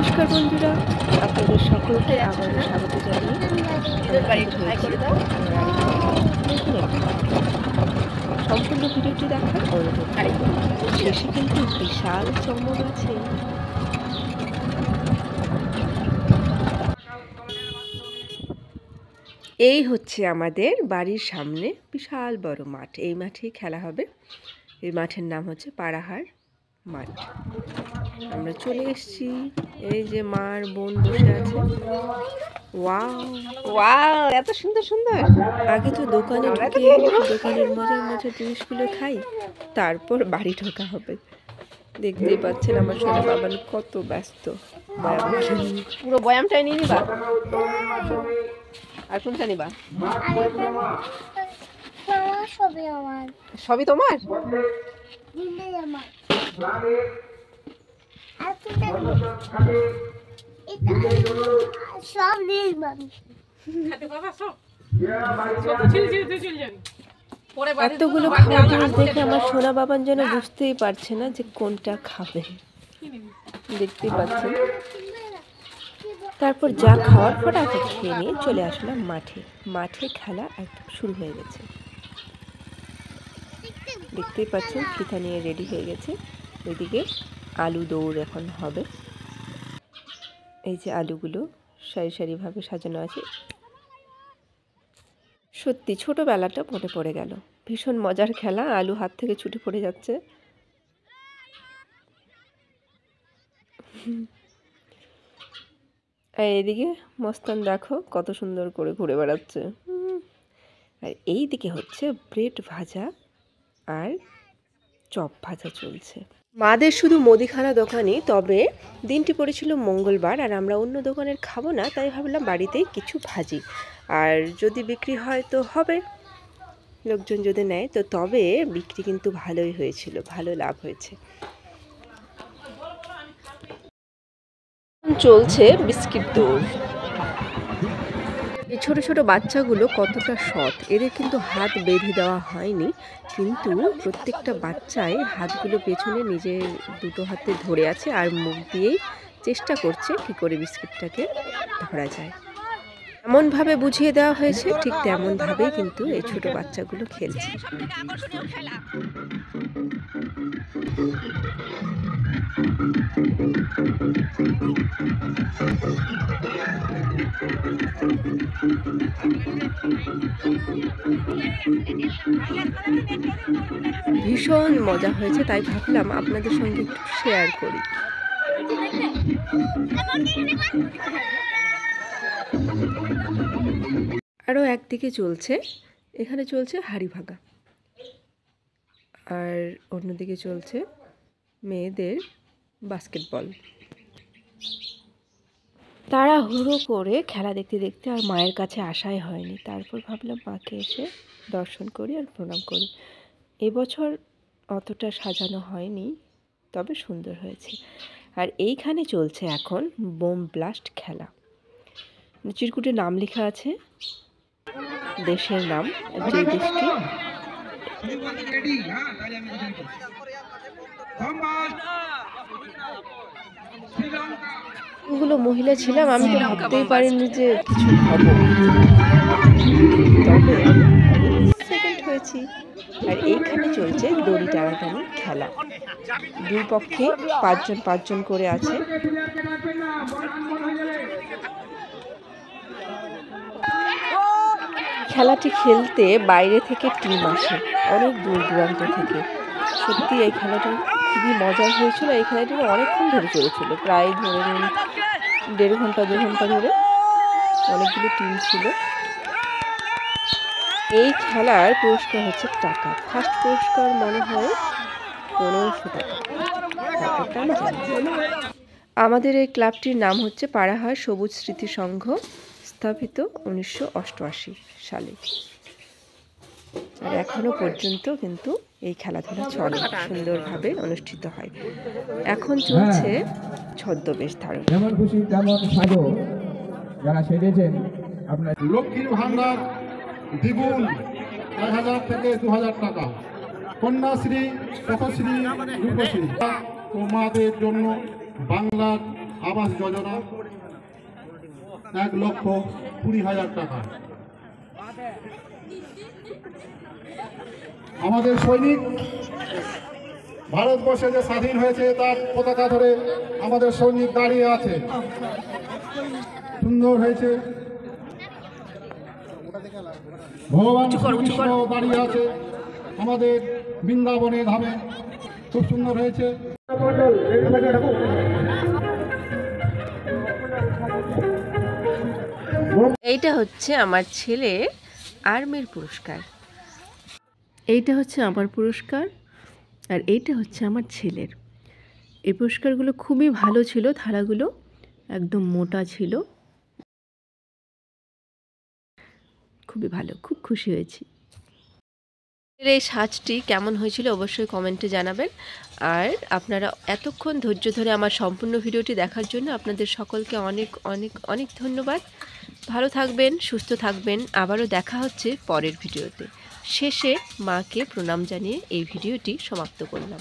নমস্কার বন্ধুরা, আপনাদের সকলকে আবারও স্বাগত জানিয়ে সম্পূর্ণ ভিডিওটি দেখার অনুরোধ। শেষে কিন্তু বিশাল চমক আছে। এই হচ্ছে আমাদের বাড়ির সামনে বিশাল বড় মাঠ। এই মাঠেই খেলা হবে। এই মাঠের নাম হচ্ছে পাড়াহার মাঠ। আমরা চলে এসেছি। এই যে মার বোন বসে আছে। ওয়াও ওয়াও, এত সুন্দর সুন্দর। আগে তো দোকানে ঢুকে দোকানের মজার মজার জিনিসগুলো খাই, তারপর বাড়ি ঢোকা হবে। দেখতেই পাচ্ছেন আমার সোনা বাবান কত ব্যস্ত। পুরো বয়ামটাই নিয়ে নিবা, আর কোনটা নিবা? সবই তোমার? এতগুলো খাওয়ার জিনিস দেখে আমার সোনা বাবান যেন বুঝতেই পারছে না যে কোনটা খাবে। দেখতেই পাচ্ছেন। তারপর যা খাওয়ার ফটাফট খেয়ে নিয়ে চলে আসলাম মাঠে। মাঠে খেলা একদম শুরু হয়ে গেছে। দেখতেই পাচ্ছেন ফিতা নিয়ে রেডি হয়ে গেছে। ওইদিকে আলু দৌড় এখন হবে। এই যে আলুগুলো সারি সারিভাবে সাজানো আছে। সত্যি ছোটবেলাটা মনে পড়ে গেল। ভীষণ মজার খেলা। আলু হাত থেকে ছুটে পড়ে যাচ্ছে। আর এদিকে মস্তান দেখো কত সুন্দর করে ঘুরে বেড়াচ্ছে। আর এই দিকে হচ্ছে ব্রেড ভাজা আর চপ ভাজা চলছে। মাদের শুধু মুদিখানা দোকানই, তবে দিনটি পড়েছিল মঙ্গলবার আর আমরা অন্য দোকানের খাবো না, তাই ভাবলাম বাড়িতেই কিছু ভাজি। আর যদি বিক্রি হয় তো হবে, লোকজন যদি নেয় তো। তবে বিক্রি কিন্তু ভালোই হয়েছিল, ভালো লাভ হয়েছে। চলছে বিস্কিট দৌড়। এই ছোট ছোট বাচ্চাগুলো কতটা সৎ। এদের কিন্তু হাত বেঁধে দেওয়া হয়নি, কিন্তু প্রত্যেকটা বাচ্চাই হাতগুলো পেছনে নিজের দুটো হাতে ধরে আছে আর মুখ দিয়েই চেষ্টা করছে কী করে বিস্কিটটাকে ধরা যায়। এমনভাবে বুঝিয়ে দেওয়া হয়েছে, ঠিক তেমনভাবেই কিন্তু এই ছোট বাচ্চাগুলো খেলছে। ভীষণ মজা হয়েছে, তাই ভাবলাম আপনাদের সঙ্গে একটু শেয়ার করি। আরও একদিকে চলছে, এখানে চলছে হাড়ি ভাঙা, আর অন্যদিকে চলছে মেয়েদের বাস্কেটবল। তাড়াহুড়ো করে খেলা দেখতে দেখতে আর মায়ের কাছে আসাই হয়নি। তারপর ভাবলাম মাকে এসে দর্শন করি আর প্রণাম করি। এবছর অতটা সাজানো হয়নি, তবে সুন্দর হয়েছে। আর এইখানে চলছে এখন বোম ব্লাস্ট খেলা। চিরকুটে নাম লেখা আছে, দেশের নাম, যে দেশটি। ওগুলো মহিলা ছিলাম, আমি তো ভাবতেই পারিনি যে কিছু হবে, তবে সেকেন্ড হয়েছি। আর এইখানে চলছে দড়ি টানাটানি খেলা। দুই পক্ষে পাঁচজন করে আছে। খেলাটি খেলতে বাইরে থেকে টিম আসে, অনেক দূর দূরান্ত থেকে। সত্যি এই খেলাটা খুবই মজার হয়েছিল। এই খেলাটি অনেকক্ষণ ধরে চলেছিল, প্রায় ধরে নিন 1.5 ঘন্টা 2 ঘন্টা ধরে। অনেকগুলো টিম ছিল। এই খেলার পুরস্কার হচ্ছে টাকা। ফার্স্ট পুরস্কার মনে হয় 1500 টাকা। আমাদের এই ক্লাবটির নাম হচ্ছে পাড়াহার সবুজ স্মৃতি সংঘ, স্থাপিত 1988 সালে। আর এখনো পর্যন্ত কিন্তু এই খেলাধুলা চলে, সুন্দরভাবে অনুষ্ঠিত হয়। এখন চলছে ছদ্মবেশ ধারণ। যেমন খুশি তেমন সাজো। যারা সেজেছেন আপনার লক্ষ্মীর ভান্ডার দ্বিগুণ 1000 থেকে 2000 টাকা। কন্যাশ্রী, পথশ্রী, রূপশ্রী তোমাদের জন্য বাংলার আবাস যোজনা 1,20,000 টাকা। আমাদের সৈনিক ভারতবর্ষে যে স্বাধীন হয়েছে তার পতাকা ধরে আমাদের সৈনিক দাঁড়িয়ে আছে, সুন্দর হয়েছে। ভগবান শ্রীকৃষ্ণ দাঁড়িয়ে আছে আমাদের বৃন্দাবনে ধামে, খুব সুন্দর হয়েছে। এইটা হচ্ছে আমার ছেলের আর্মির পুরস্কার, এইটা হচ্ছে আমার পুরস্কার, আর এইটা হচ্ছে আমার ছেলের। এই পুরস্কারগুলো খুবই ভালো ছিল, থালাগুলো একদম মোটা ছিল, খুবই ভালো, খুব খুশি হয়েছি। এই সাজটি কেমন হয়েছিল অবশ্যই কমেন্টে জানাবেন। আর আপনারা এতক্ষণ ধৈর্য ধরে আমার সম্পূর্ণ ভিডিওটি দেখার জন্য আপনাদের সকলকে অনেক অনেক অনেক ধন্যবাদ। ভালো থাকবেন, সুস্থ থাকবেন। আবারও দেখা হচ্ছে পরের ভিডিওতে। শেষে মাকে প্রণাম জানিয়ে এই ভিডিওটি সমাপ্ত করলাম।